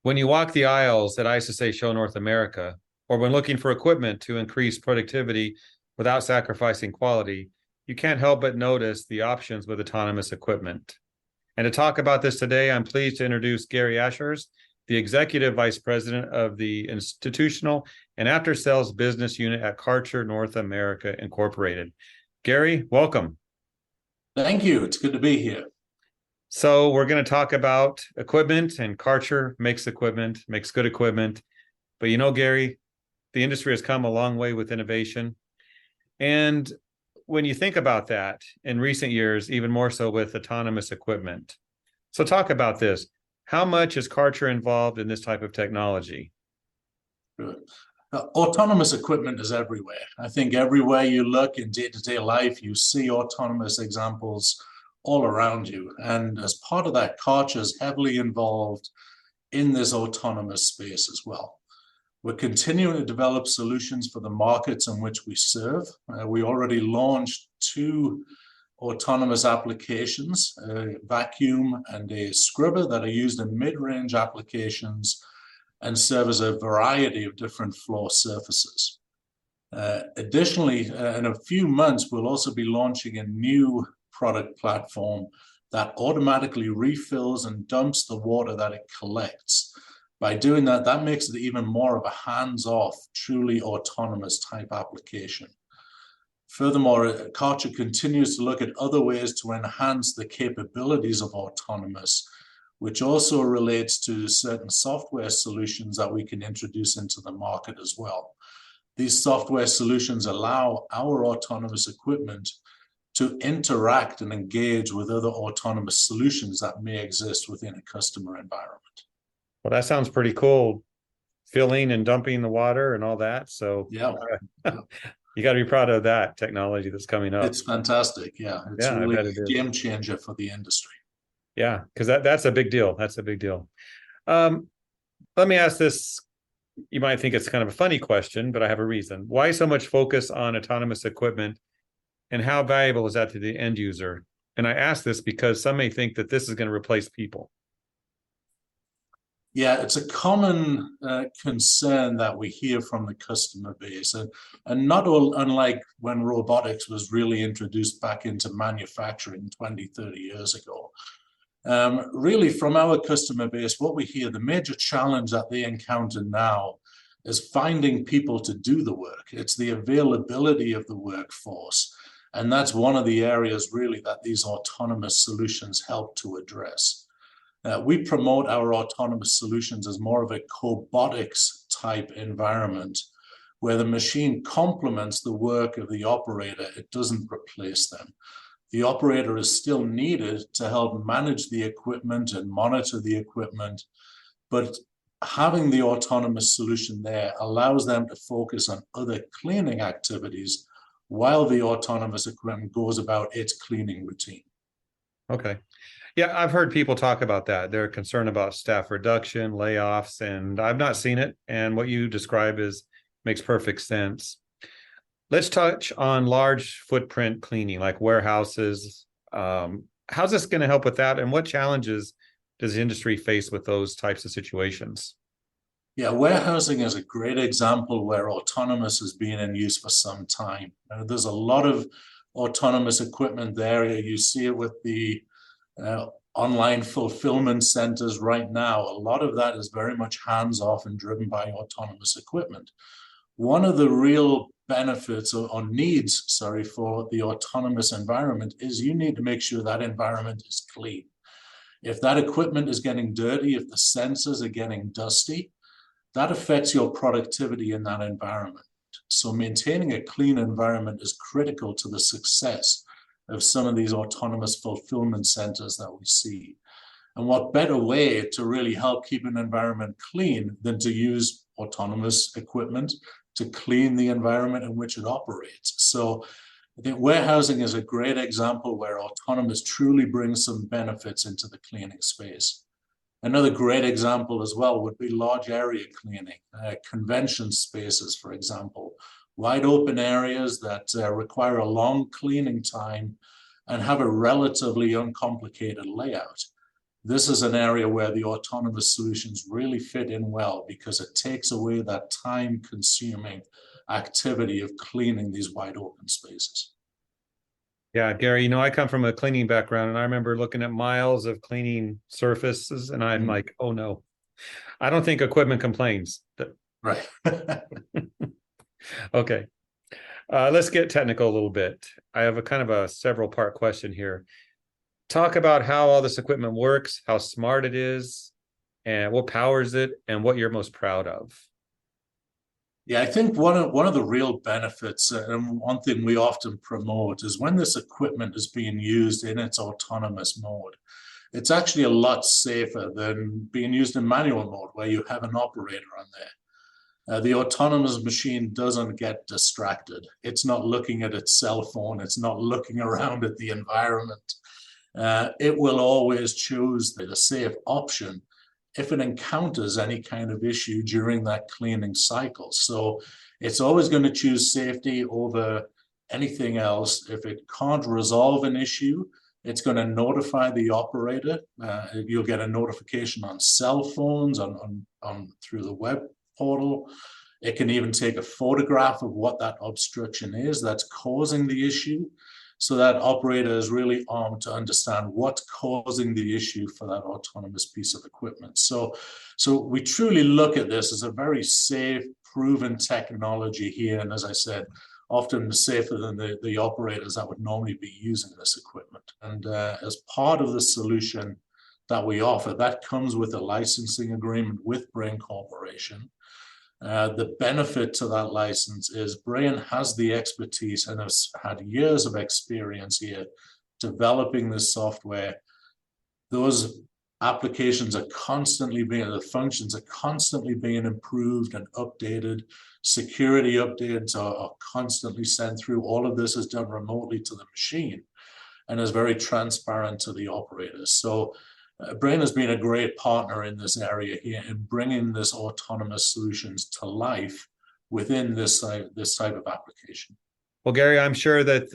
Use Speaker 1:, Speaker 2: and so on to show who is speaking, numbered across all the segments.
Speaker 1: When you walk the aisles at ISSA Show North America, or when looking for equipment to increase productivity without sacrificing quality, you can't help but notice the options with autonomous equipment. And to talk about this today, I'm pleased to introduce Gary Ashurst, the Executive Vice President of the Institutional and After Sales Business Unit at Kärcher North America Incorporated. Gary, welcome.
Speaker 2: Thank you. It's good to be here.
Speaker 1: So we're going to talk about equipment, and Kärcher makes equipment, makes good equipment. But Gary, the industry has come a long way with innovation. And when you think about that in recent years, even more so with autonomous equipment. So talk about this. How much is Kärcher involved in this type of technology?
Speaker 2: Good. Autonomous equipment is everywhere. I think everywhere you look in day-to-day life, you see autonomous examples all around you. And as part of that, Kärcher is heavily involved in this autonomous space as well. We're continuing to develop solutions for the markets in which we serve. We already launched two autonomous applications, a vacuum and a scrubber, that are used in mid-range applications and serve as a variety of different floor surfaces. Additionally, in a few months, we'll also be launching a new product platform that automatically refills and dumps the water that it collects. By doing that, that makes it even more of a hands-off, truly autonomous type application. Furthermore, Kärcher continues to look at other ways to enhance the capabilities of autonomous, which also relates to certain software solutions that we can introduce into the market as well. These software solutions allow our autonomous equipment to interact and engage with other autonomous solutions that may exist within a customer environment.
Speaker 1: Well, that sounds pretty cool. Filling and dumping the water and all that. So
Speaker 2: yeah,
Speaker 1: you got to be proud of that technology that's coming up.
Speaker 2: It's fantastic. Yeah, it's really a game changer for the industry.
Speaker 1: Yeah, because that's a big deal. That's a big deal. Let me ask this. You might think it's kind of a funny question, but I have a reason. Why so much focus on autonomous equipment, and how valuable is that to the end user? And I ask this because some may think that this is going to replace people.
Speaker 2: Yeah, it's a common concern that we hear from the customer base, and not all unlike when robotics was really introduced back into manufacturing 20, 30 years ago. Really, from our customer base, what we hear, the major challenge that they encounter now is finding people to do the work. It's the availability of the workforce. And that's one of the areas really that these autonomous solutions help to address. We promote our autonomous solutions as more of a cobotics type environment where the machine complements the work of the operator. It doesn't replace them. The operator is still needed to help manage the equipment and monitor the equipment, but having the autonomous solution there allows them to focus on other cleaning activities while the autonomous equipment goes about its cleaning routine.
Speaker 1: Okay. Yeah, I've heard people talk about that. They're concerned about staff reduction, layoffs, and I've not seen it. And what you describe makes perfect sense. Let's touch on large footprint cleaning, like warehouses. How's this going to help with that? And what challenges does the industry face with those types of situations?
Speaker 2: Yeah, warehousing is a great example where autonomous has been in use for some time. There's a lot of autonomous equipment there. You see it with the online fulfillment centers right now. A lot of that is very much hands-off and driven by autonomous equipment. One of the real benefits or needs, for the autonomous environment is you need to make sure that environment is clean. If that equipment is getting dirty, if the sensors are getting dusty, that affects your productivity in that environment. So maintaining a clean environment is critical to the success of some of these autonomous fulfillment centers that we see. And what better way to really help keep an environment clean than to use autonomous equipment to clean the environment in which it operates. So I think warehousing is a great example where autonomous truly brings some benefits into the cleaning space. Another great example as well would be large area cleaning, convention spaces, for example, wide open areas that require a long cleaning time and have a relatively uncomplicated layout. this is an area where the autonomous solutions really fit in well because it takes away that time-consuming activity of cleaning these wide open spaces.
Speaker 1: Yeah, Gary, I come from a cleaning background and I remember looking at miles of cleaning surfaces and I'm like, oh no, I don't think equipment complains.
Speaker 2: Right.
Speaker 1: Okay. Let's get technical a little bit. I have a kind of a several part question here. Talk about how all this equipment works, how smart it is, and what powers it, and what you're most proud of.
Speaker 2: Yeah, I think one of the real benefits, and one thing we often promote, is when this equipment is being used in its autonomous mode. It's actually a lot safer than being used in manual mode, where you have an operator on there. The autonomous machine doesn't get distracted. It's not looking at its cell phone. It's not looking around at the environment. It will always choose the safe option if it encounters any kind of issue during that cleaning cycle. So it's always going to choose safety over anything else. If it can't resolve an issue, it's going to notify the operator. You'll get a notification on cell phones, on through the web portal. It can even take a photograph of what that obstruction is that's causing the issue. So that operator is really armed to understand what's causing the issue for that autonomous piece of equipment. So we truly look at this as a very safe, proven technology here. And as I said, often safer than the operators that would normally be using this equipment. And as part of the solution that we offer, that comes with a licensing agreement with Brain Corporation. The benefit to that license is Brain has the expertise and has had years of experience here developing this software. Those applications are constantly being, the functions are constantly being improved and updated. Security updates are constantly sent through. All of this is done remotely to the machine and is very transparent to the operators. So Brain has been a great partner in this area here in bringing this autonomous solutions to life within this type of application.
Speaker 1: Well, Gary, I'm sure that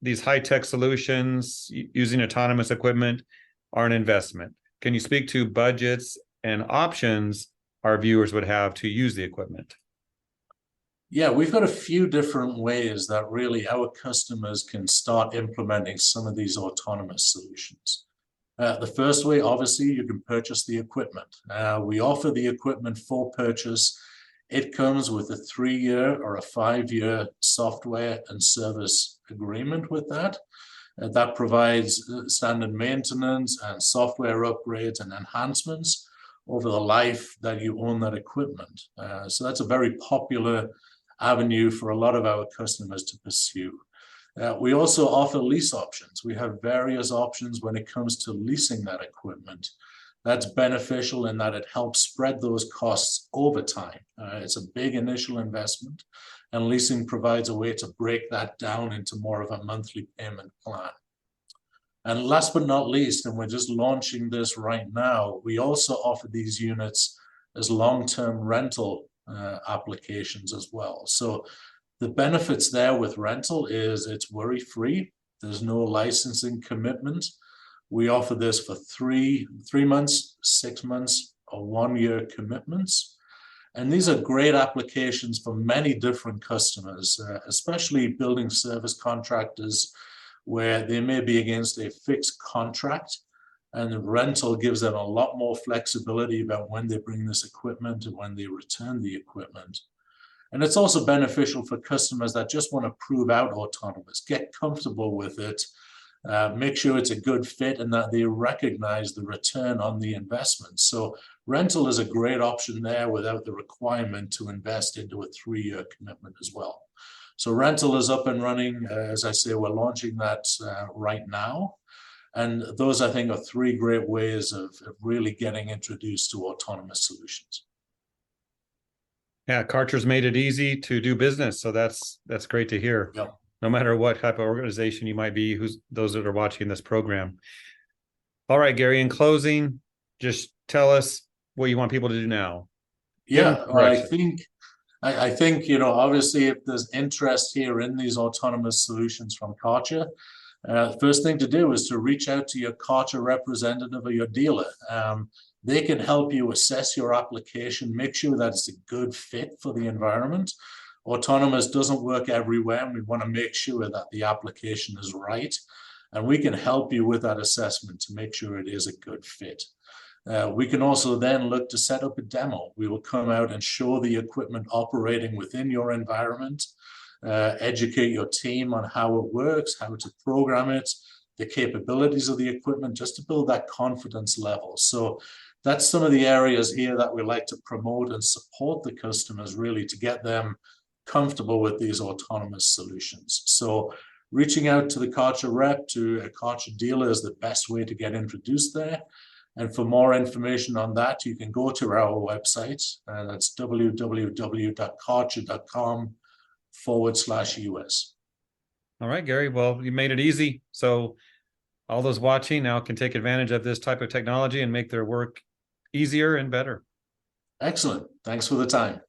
Speaker 1: these high-tech solutions using autonomous equipment are an investment. Can you speak to budgets and options our viewers would have to use the equipment?
Speaker 2: Yeah, we've got a few different ways that really our customers can start implementing some of these autonomous solutions. The first way, obviously, you can purchase the equipment. We offer the equipment for purchase. It comes with a 3-year or a 5-year software and service agreement with that. That provides standard maintenance and software upgrades and enhancements over the life that you own that equipment. So that's a very popular avenue for a lot of our customers to pursue. We also offer lease options. We have various options when it comes to leasing that equipment. That's beneficial in that it helps spread those costs over time. It's a big initial investment, and leasing provides a way to break that down into more of a monthly payment plan. And last but not least, and we're just launching this right now, we also offer these units as long-term rental applications as well. So the benefits there with rental is it's worry-free. There's no licensing commitment. We offer this for three months, 6 months, or 1-year commitments. And these are great applications for many different customers, especially building service contractors, where they may be against a fixed contract, and the rental gives them a lot more flexibility about when they bring this equipment and when they return the equipment. And it's also beneficial for customers that just want to prove out autonomous, get comfortable with it, make sure it's a good fit, and that they recognize the return on the investment. So rental is a great option there without the requirement to invest into a 3-year commitment as well. So rental is up and running. As I say, we're launching that right now. And those, I think, are 3 great ways of really getting introduced to autonomous solutions.
Speaker 1: Yeah, Kärcher's made it easy to do business, so that's great to hear.
Speaker 2: Yep.
Speaker 1: No matter what type of organization you might be, those that are watching this program. All right, Gary, in closing, just tell us what you want people to do now.
Speaker 2: Yeah, I think, obviously, if there's interest here in these autonomous solutions from Kärcher, First thing to do is to reach out to your Kärcher representative or your dealer. They can help you assess your application, make sure that it's a good fit for the environment. Autonomous doesn't work everywhere, and we want to make sure that the application is right. And we can help you with that assessment to make sure it is a good fit. We can also then look to set up a demo. We will come out and show the equipment operating within your environment, educate your team on how it works, how to program it, the capabilities of the equipment, just to build that confidence level. So that's some of the areas here that we like to promote and support the customers, really, to get them comfortable with these autonomous solutions. So reaching out to the Kärcher rep, to a Kärcher dealer, is the best way to get introduced there. And for more information on that, you can go to our website, and that's www.kärcher.com/US.
Speaker 1: All right, Gary. Well, you made it easy. So all those watching now can take advantage of this type of technology and make their work easier and better.
Speaker 2: Excellent. Thanks for the time.